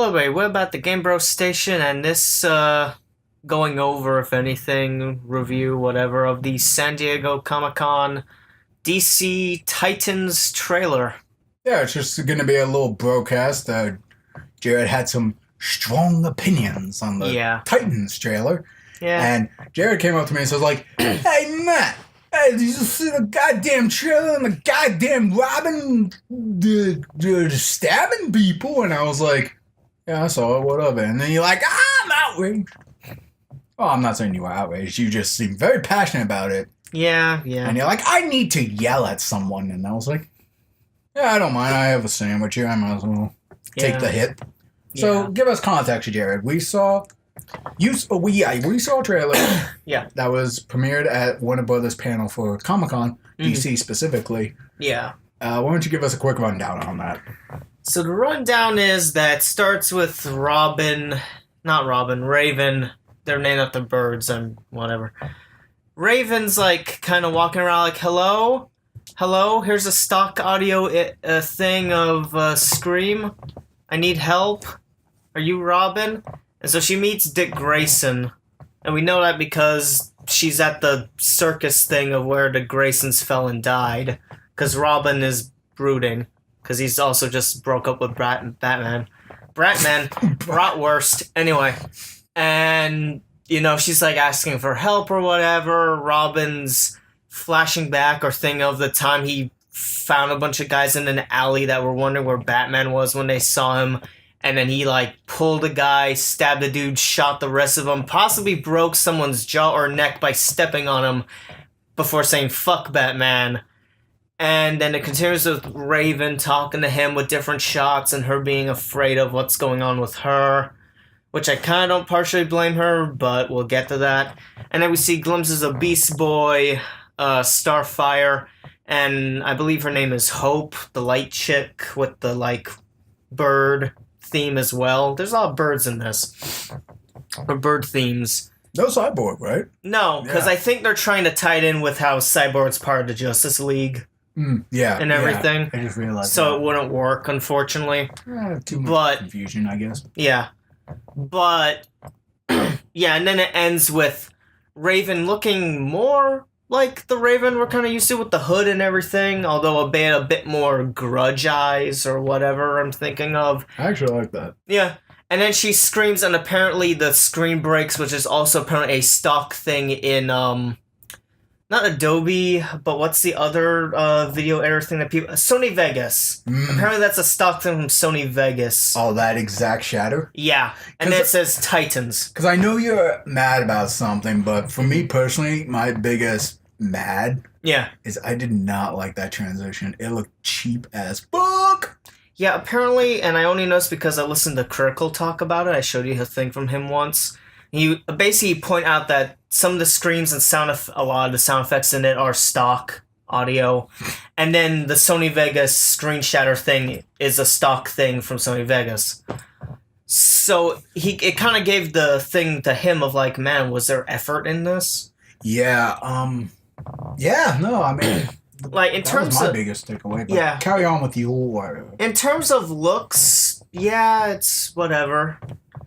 Hello, everybody. We're about the Game Bro Station, and this going over, if anything, review, whatever, of the San Diego Comic-Con DC Titans trailer. Yeah, it's just going to be a little broadcast. Jared had some strong opinions on the Titans trailer. Yeah. And Jared came up to me and says, like, hey, Matt, hey, did you see the goddamn trailer and the goddamn Robin stabbing people? And I was like, yeah, I saw it. What of it? And then you're like, I'm outraged. Oh, I'm not saying you were outraged. You just seem very passionate about it. Yeah. And you're like, I need to yell at someone. And I was like, yeah, I don't mind. I have a sandwich here. I might as well take the hit. So give us context, Jared. We saw a trailer that was premiered at Warner Brothers panel for Comic-Con, DC specifically. Yeah. Why don't you give us a quick rundown on that? So the rundown is that starts with Raven. They're named after birds and whatever. Raven's like kind of walking around like, hello, here's a stock audio thing of Scream. I need help. Are you Robin? And so she meets Dick Grayson. And we know that because she's at the circus thing of where the Graysons fell and died. Because Robin is brooding. Because he's also just broke up with Batman. Bratwurst. Anyway. And, she's like asking for help or whatever. Robin's flashing back or thing of the time he found a bunch of guys in an alley that were wondering where Batman was when they saw him. And then he, pulled a guy, stabbed a dude, shot the rest of them, possibly broke someone's jaw or neck by stepping on him before saying, fuck Batman. And then it continues with Raven talking to him with different shots and her being afraid of what's going on with her, which I kind of don't partially blame her, but we'll get to that. And then we see glimpses of Beast Boy, Starfire, and I believe her name is Hope, the light chick with the, bird theme as well. There's a lot of birds in this. Or bird themes. No Cyborg, right? No, because I think they're trying to tie it in with how Cyborg's part of the Justice League. And everything. I just realized So it wouldn't work, unfortunately. Too much confusion, I guess. Yeah. But, and then it ends with Raven looking more like the Raven we're kind of used to with the hood and everything, although a bit more grudge eyes or whatever I'm thinking of. I actually like that. Yeah. And then she screams and apparently the screen breaks, which is also apparently a stock thing in, not Adobe, but what's the other video editor thing that people... Sony Vegas. Apparently that's a stock thing from Sony Vegas. Oh, that exact shadow? Yeah. And then it says Titans. Because I know you're mad about something, but for me personally, my biggest is I did not like that transition. It looked cheap as fuck. Yeah, apparently, and I only noticed because I listened to Critical talk about it. I showed you a thing from him once. You basically point out that some of the screams and a lot of the sound effects in it are stock audio. And then the Sony Vegas screen shatter thing is a stock thing from Sony Vegas. So it kind of gave the thing to him of like, man, was there effort in this? Yeah, I mean... in terms was my of biggest takeaway. But carry on with your... In terms of looks, it's whatever.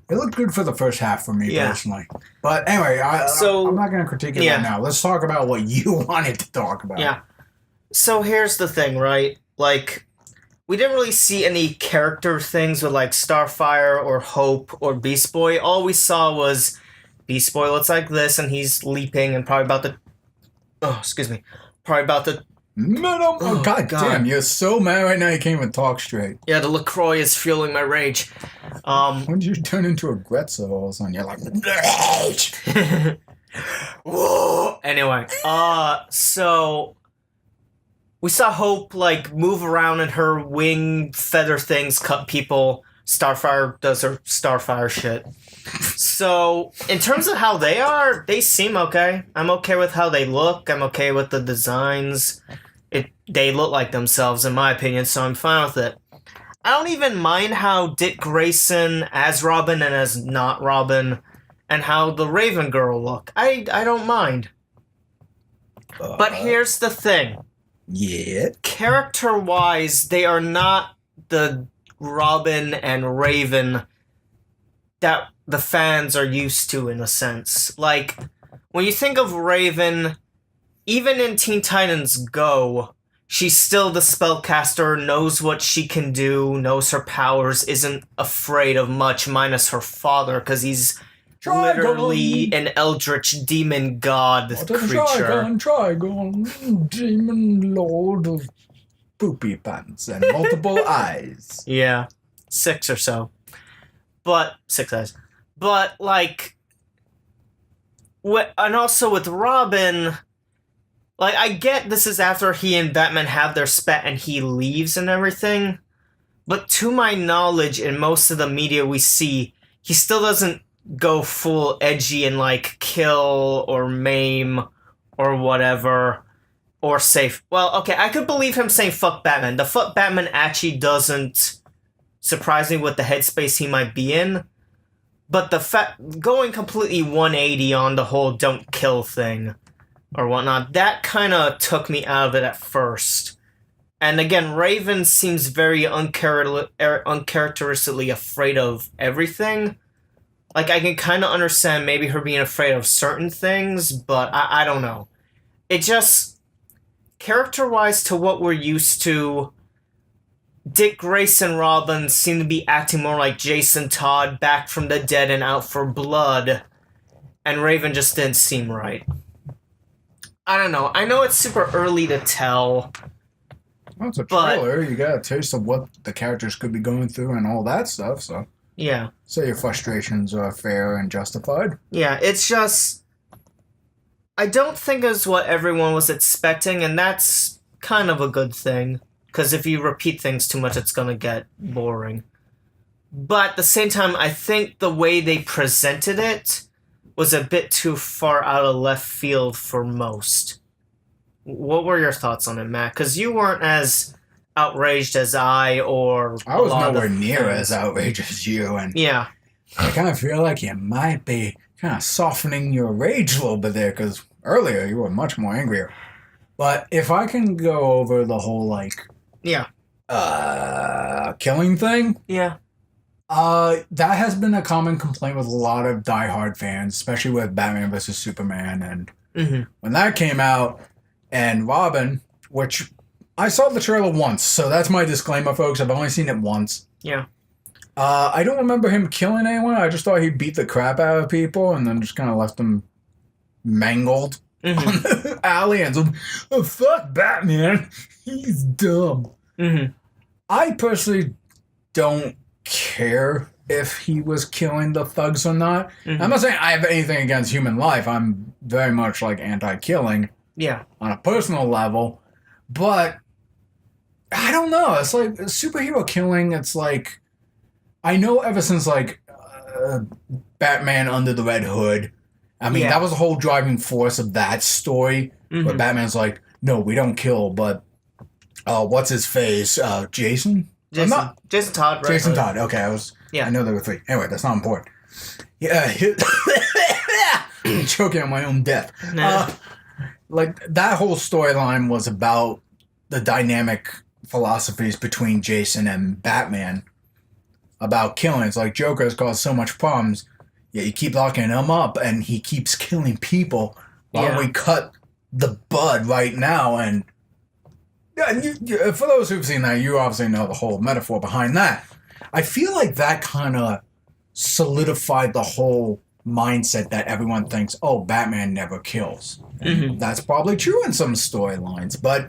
It looked good for the first half for me personally. But anyway, I'm not going to critique it right now. Let's talk about what you wanted to talk about. Yeah. So here's the thing, right? We didn't really see any character things with Starfire or Hope or Beast Boy. All we saw was Beast Boy looks like this and he's leaping and probably about to... Oh, excuse me. Probably about to... God damn, you're so mad right now you can't even talk straight. Yeah, the LaCroix is fueling my rage. When did you turn into a Gretzo all of a sudden? You're like, rage! Whoa! Anyway, so... We saw Hope, move around in her wing feather things, cut people. Starfire does her Starfire shit. So, in terms of how they are, they seem okay. I'm okay with how they look. I'm okay with the designs. They look like themselves, in my opinion, so I'm fine with it. I don't even mind how Dick Grayson as Robin and as not Robin, and how the Raven Girl look. I don't mind. But here's the thing. Yeah. Character-wise, they are not the Robin and Raven that the fans are used to in a sense. Like, when you think of Raven, even in Teen Titans Go, she's still the spellcaster, knows what she can do, knows her powers, isn't afraid of much, minus her father, because he's literally an eldritch demon god creature. Trigon, demon lord of poopy pants and multiple eyes. Yeah, 6 or so. But 6 eyes. But like, and also with Robin, like, I get this is after he and Batman have their spat and he leaves and everything, but to my knowledge, in most of the media we see, he still doesn't go full edgy and like kill or maim or whatever, or say, well, okay, I could believe him saying fuck Batman. The fuck Batman actually doesn't surprise me with the headspace he might be in, but the fact going completely 180 on the whole don't kill thing or whatnot, that kind of took me out of it at first. And again, Raven seems very uncharacteristically afraid of everything. Like, I can kind of understand maybe her being afraid of certain things, but I don't know. It just, character-wise to what we're used to, Dick Grayson Robin seem to be acting more like Jason Todd, back from the dead and out for blood, and Raven just didn't seem right. I don't know. I know it's super early to tell. Well, it's a trailer. You got a taste of what the characters could be going through and all that stuff, so... Yeah. So your frustrations are fair and justified? Yeah, it's just... I don't think it's what everyone was expecting, and that's kind of a good thing. Because if you repeat things too much, it's going to get boring. But at the same time, I think the way they presented it was a bit too far out of left field for most. What were your thoughts on it, Matt? Because you weren't as outraged as I was nowhere near as outraged as you, and yeah, I kind of feel like you might be kind of softening your rage a little bit there, because earlier you were much more angrier. But if I can go over the whole, like, killing thing, that has been a common complaint with a lot of diehard fans, especially with Batman vs. Superman, and when that came out, and Robin, which I saw the trailer once, so that's my disclaimer, folks. I've only seen it once. Yeah. I don't remember him killing anyone. I just thought he beat the crap out of people and then just kind of left them mangled on the alley and said, oh, fuck Batman. He's dumb. I personally don't care if he was killing the thugs or not. I'm not saying I have anything against human life. I'm very much like anti-killing. Yeah. On a personal level. But I don't know. It's like superhero killing. It's like, I know ever since like Batman Under the Red Hood. I mean, that was the whole driving force of that story. Where Batman's like, no, we don't kill, but what's his face? Jason? Jason Todd, right? Jason Todd. Okay, I know there were 3. Anyway, that's not important. Yeah, I'm choking on my own death. Like, that whole storyline was about the dynamic philosophies between Jason and Batman about killing. It's like Joker has caused so much problems, yet you keep locking him up and he keeps killing people. Why don't we cut the bud right now? And for those who've seen that, you obviously know the whole metaphor behind that. I feel like that kind of solidified the whole mindset that everyone thinks, oh, Batman never kills. That's probably true in some storylines, but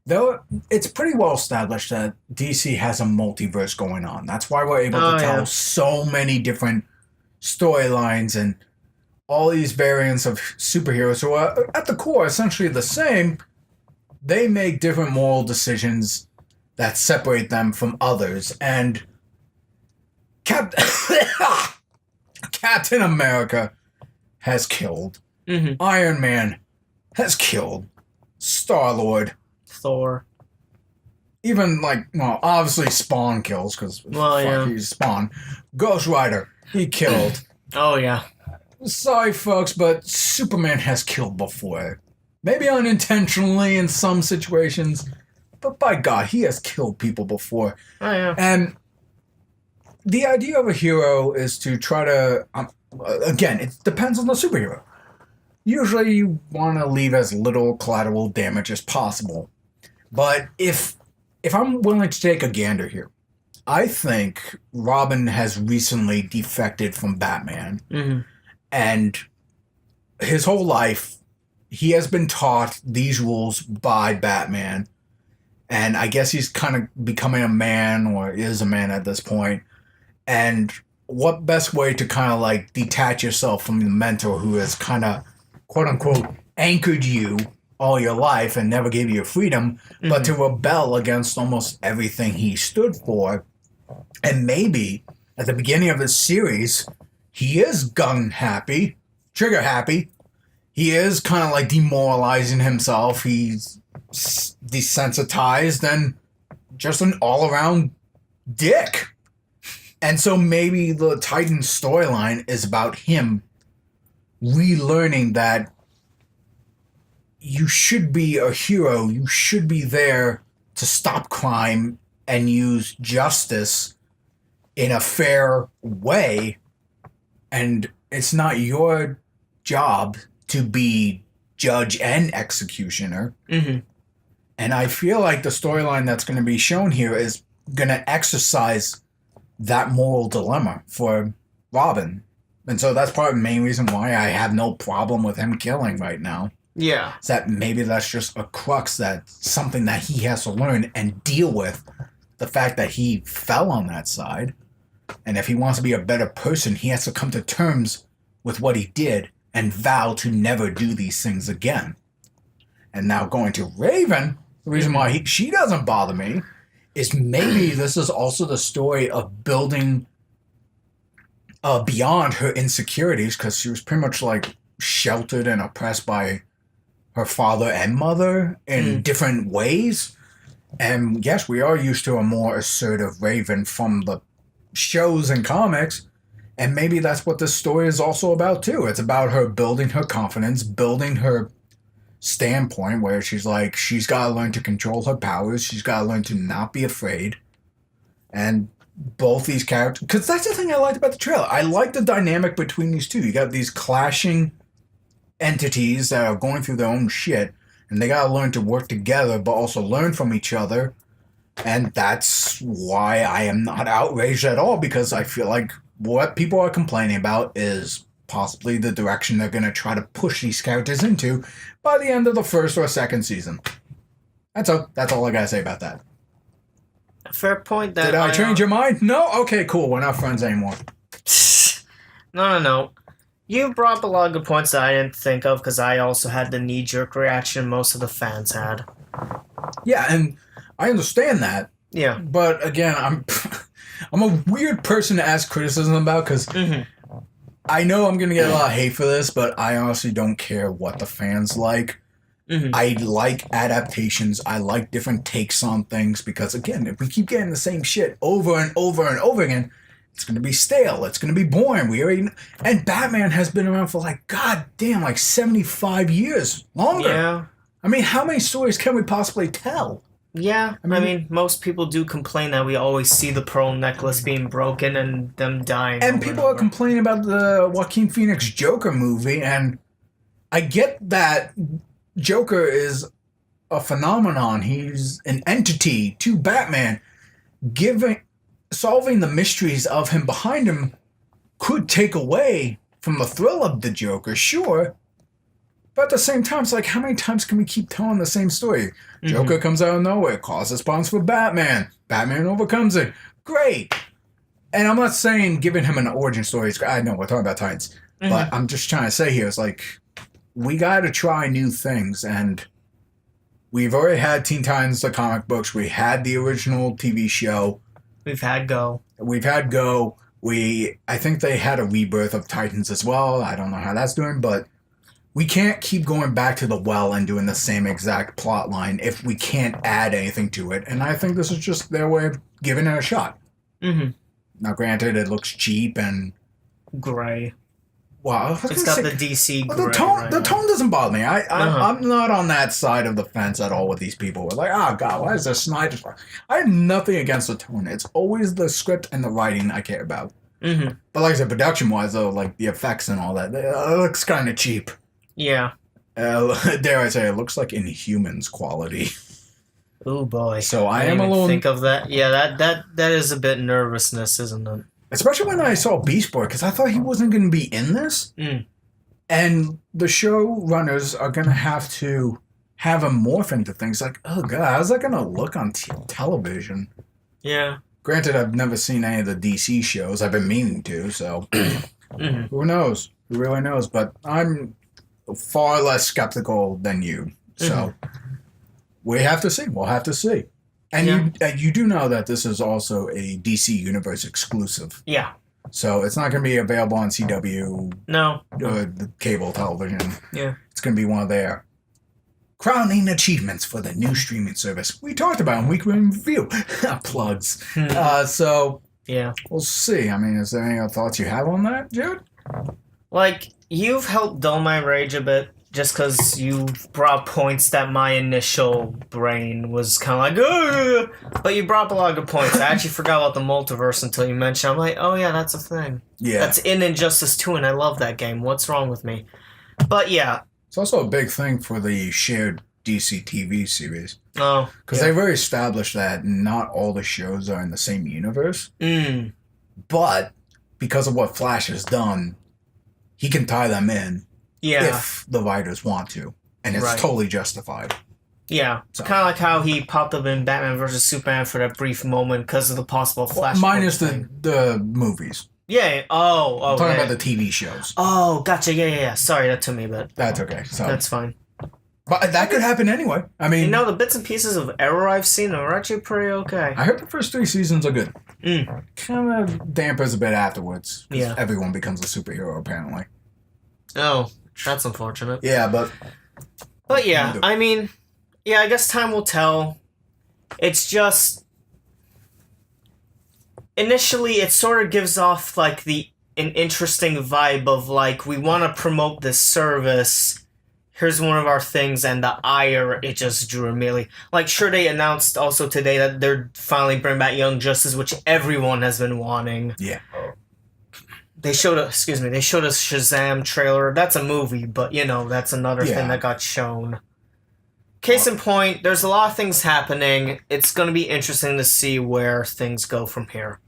though it's pretty well established that DC has a multiverse going on. That's why we're able to tell so many different storylines and all these variants of superheroes who are at the core essentially the same. They make different moral decisions that separate them from others, and Captain America has killed. Iron Man has killed. Star-Lord. Thor. Even, like, well, obviously Spawn kills, because he's Spawn. Ghost Rider, he killed. Sorry, folks, but Superman has killed before. Maybe unintentionally in some situations, but by God, he has killed people before. And the idea of a hero is to try to, again, it depends on the superhero. Usually you want to leave as little collateral damage as possible. But if I'm willing to take a gander here, I think Robin has recently defected from Batman. Mm-hmm. And his whole life, he has been taught these rules by Batman. And I guess he's kind of becoming a man, or is a man at this point. And what best way to kind of like detach yourself from the mentor who has kind of, quote unquote, anchored you all your life and never gave you freedom, but to rebel against almost everything he stood for. And maybe at the beginning of this series, he is gun happy, trigger happy. He is kind of like demoralizing himself. He's desensitized and just an all-around dick. And so maybe the Titan storyline is about him relearning that you should be a hero. You should be there to stop crime and use justice in a fair way. And it's not your job to be judge and executioner. Mm-hmm. And I feel like the storyline that's going to be shown here is going to exercise that moral dilemma for Robin. And so that's probably the main reason why I have no problem with him killing right now. Yeah. Is that maybe that's just a crux, that's something that he has to learn and deal with. The fact that he fell on that side. And if he wants to be a better person, he has to come to terms with what he did and vow to never do these things again. And now going to Raven, the reason why she doesn't bother me is maybe this is also the story of building beyond her insecurities, because she was pretty much like sheltered and oppressed by her father and mother in different ways. And yes, we are used to a more assertive Raven from the shows and comics. And maybe that's what this story is also about too. It's about her building her confidence, building her standpoint, where she's like, she's got to learn to control her powers. She's got to learn to not be afraid. And both these characters, because that's the thing I liked about the trailer. I like the dynamic between these two. You got these clashing entities that are going through their own shit, and they got to learn to work together, but also learn from each other. And that's why I am not outraged at all, because I feel like what people are complaining about is possibly the direction they're going to try to push these characters into by the end of the first or second season. That's all I got to say about that. Fair point. That Did I change your mind? No? Okay, cool. We're not friends anymore. No. You brought up a lot of good points that I didn't think of, because I also had the knee-jerk reaction most of the fans had. Yeah, and I understand that. Yeah. But again, I'm a weird person to ask criticism about, because I know I'm going to get a lot of hate for this, but I honestly don't care what the fans like. I like adaptations. I like different takes on things, because again, if we keep getting the same shit over and over and over again, it's going to be stale. It's going to be boring. And Batman has been around for like, goddamn, like 75 years longer. Yeah. I mean, how many stories can we possibly tell? Yeah, I mean, most people do complain that we always see the pearl necklace being broken and them dying. And people are complaining about the Joaquin Phoenix Joker movie, and I get that Joker is a phenomenon. He's an entity to Batman. Solving the mysteries of him behind him could take away from the thrill of the Joker, sure. But at the same time, it's like, how many times can we keep telling the same story? Joker comes out of nowhere, causes problems for Batman. Batman overcomes it. Great. And I'm not saying giving him an origin story is... I know, we're talking about Titans. But I'm just trying to say here, it's like, we got to try new things. And we've already had Teen Titans, the comic books. We had the original TV show. We've had Go. I think they had a rebirth of Titans as well. I don't know how that's doing, but we can't keep going back to the well and doing the same exact plot line if we can't add anything to it. And I think this is just their way of giving it a shot. Now, granted, it looks cheap and... gray. Wow, It's got the DC well, gray. the tone doesn't bother me. Uh-huh. I'm not on that side of the fence at all with these people. We're like, oh god, why is there Snyder? I have nothing against the tone. It's always the script and the writing I care about. Mm-hmm. But like I said, production wise though, like the effects and all that, it looks kind of cheap. Yeah. Dare I say, it looks like Inhumans quality. Oh boy. So I am didn't a even little think of that. Yeah, that is a bit nervousness, isn't it? Especially when I saw Beast Boy, because I thought he wasn't going to be in this. Mm. And the showrunners are going to have to have him morph into things like, oh god, how's that going to look on television? Yeah. Granted, I've never seen any of the DC shows. I've been meaning to, so who knows? Who really knows? But I'm far less skeptical than you. So we have to see. We'll have to see. And you do know that this is also a DC Universe exclusive. Yeah. So it's not going to be available on CW. No. The cable television. Yeah. It's going to be one of their crowning achievements for the new streaming service. We talked about in Weekly Review. Plugs. So yeah, we'll see. I mean, is there any other thoughts you have on that, Jared? Like, you've helped dull my rage a bit. Just because you brought points that my initial brain was kind of like, ugh! But you brought up a lot of good points. I actually forgot about the multiverse until you mentioned. I'm like, oh yeah, that's a thing. Yeah. That's in Injustice 2, and I love that game. What's wrong with me? But yeah. It's also a big thing for the shared DC TV series. Oh. Because they've already established that not all the shows are in the same universe. Mm. But because of what Flash has done, he can tie them in. Yeah. If the writers want to. And it's totally justified. Yeah. So. Kind of like how he popped up in Batman vs. Superman for that brief moment because of the possible Flash. Minus the movies. Yeah. Oh. I'm talking about the TV shows. Oh, gotcha. Yeah. Sorry, that took me a bit. That's okay. So. That's fine. But that could happen anyway. I mean... the bits and pieces of Arrow I've seen are actually pretty okay. I heard the first 3 seasons are good. Mm. Kind of dampers a bit afterwards. Yeah. Everyone becomes a superhero, apparently. Oh. That's unfortunate. Yeah, but yeah, I mean, yeah, I guess time will tell. It's just initially it sort of gives off like an interesting vibe of like we want to promote this service. Here's one of our things, and the ire it just drew immediately. Like, sure, they announced also today that they're finally bringing back Young Justice, which everyone has been wanting. Yeah. They showed a Shazam trailer. That's a movie, but, that's another thing that got shown. Case in point, there's a lot of things happening. It's going to be interesting to see where things go from here.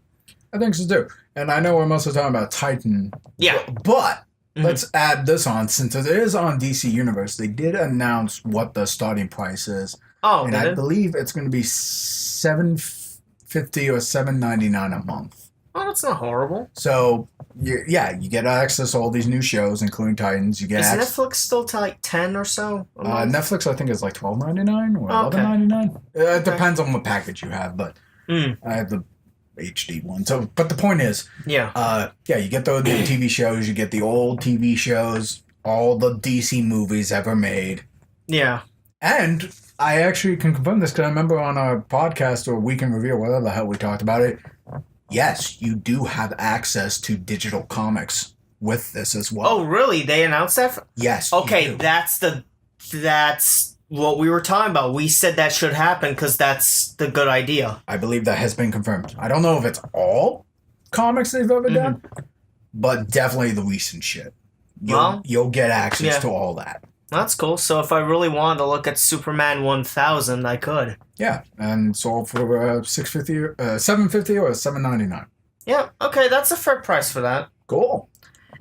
I think so, too. And I know we're mostly talking about Titan. Yeah. But let's add this on. Since it is on DC Universe, they did announce what the starting price is. Oh, and I believe it's going to be $7.50 or $7.99 a month. Oh, that's not horrible. So, you get access to all these new shows, including Titans. You get Is Netflix still to like 10 or so? Netflix, I think, is like $12.99 or $11.99. It depends on what package you have, but I have the HD one. So, but the point is, you get the new TV shows, you get the old TV shows, all the DC movies ever made. Yeah. And I actually can confirm this because I remember on our podcast or Week in Review, whatever the hell we talked about it. Yes, you do have access to digital comics with this as well. Oh, really? They announced that? Yes. Okay, that's what we were talking about. We said that should happen because that's the good idea. I believe that has been confirmed. I don't know if it's all comics they've ever done, but definitely the recent shit. You'll get access to all that. That's cool. So if I really wanted to look at Superman 1000, I could. Yeah, and sold for $7.50 or $7.99. Yeah, okay, that's a fair price for that. Cool.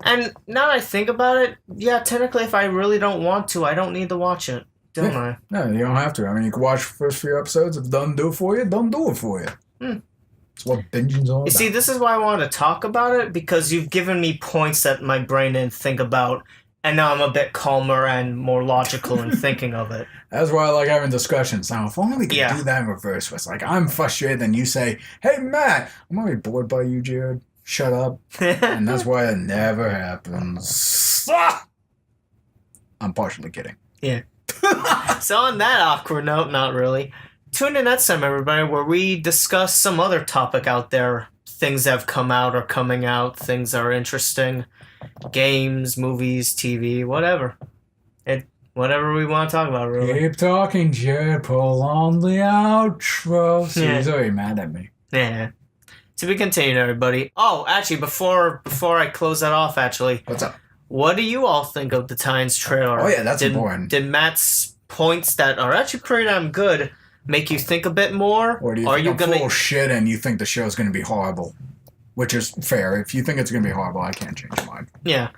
And now that I think about it, yeah, technically if I really don't want to, I don't need to watch it, don't I? No, you don't have to. I mean, you can watch the first few episodes. If it doesn't do it for you, don't do it for you. It's what binging's all about. You see, this is why I wanted to talk about it, because you've given me points that my brain didn't think about. And now I'm a bit calmer and more logical in thinking of it. That's why I like having discussions. Now, if only we could do that in reverse. Where it's like, I'm frustrated, and you say, hey, Matt, I'm already bored by you, Jared. Shut up. And that's why it never happens. I'm partially kidding. Yeah. So on that awkward note, not really. tune in next time, everybody, where we discuss some other topic out there. Things that have come out or coming out. Things that are interesting. Games, movies, TV, whatever. Whatever we want to talk about, really. Keep talking, Jared. Pull on the outro. See, he's already mad at me. Yeah. To be continued, everybody. Oh, actually, before I close that off, What's up? What do you all think of the Titans trailer? Oh, yeah, that's important. Did Matt's points that are actually pretty damn good make you think a bit more? Or do you think I'm full of shit and you think the show's going to be horrible? Which is fair. If you think it's going to be horrible, I can't change my mind. Yeah.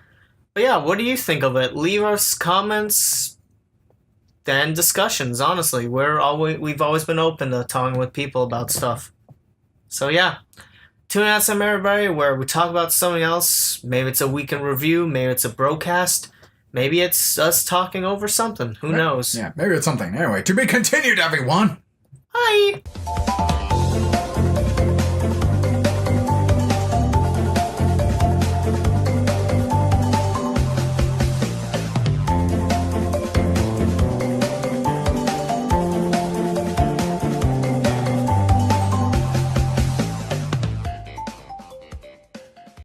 But yeah, what do you think of it? Leave us comments and discussions, honestly. We've always been open to talking with people about stuff. So yeah. Tune out some everybody where we talk about something else. Maybe it's a weekend review, maybe it's a BroCast, maybe it's us talking over something. Who knows? Yeah, maybe it's something. Anyway, to be continued, everyone. Bye.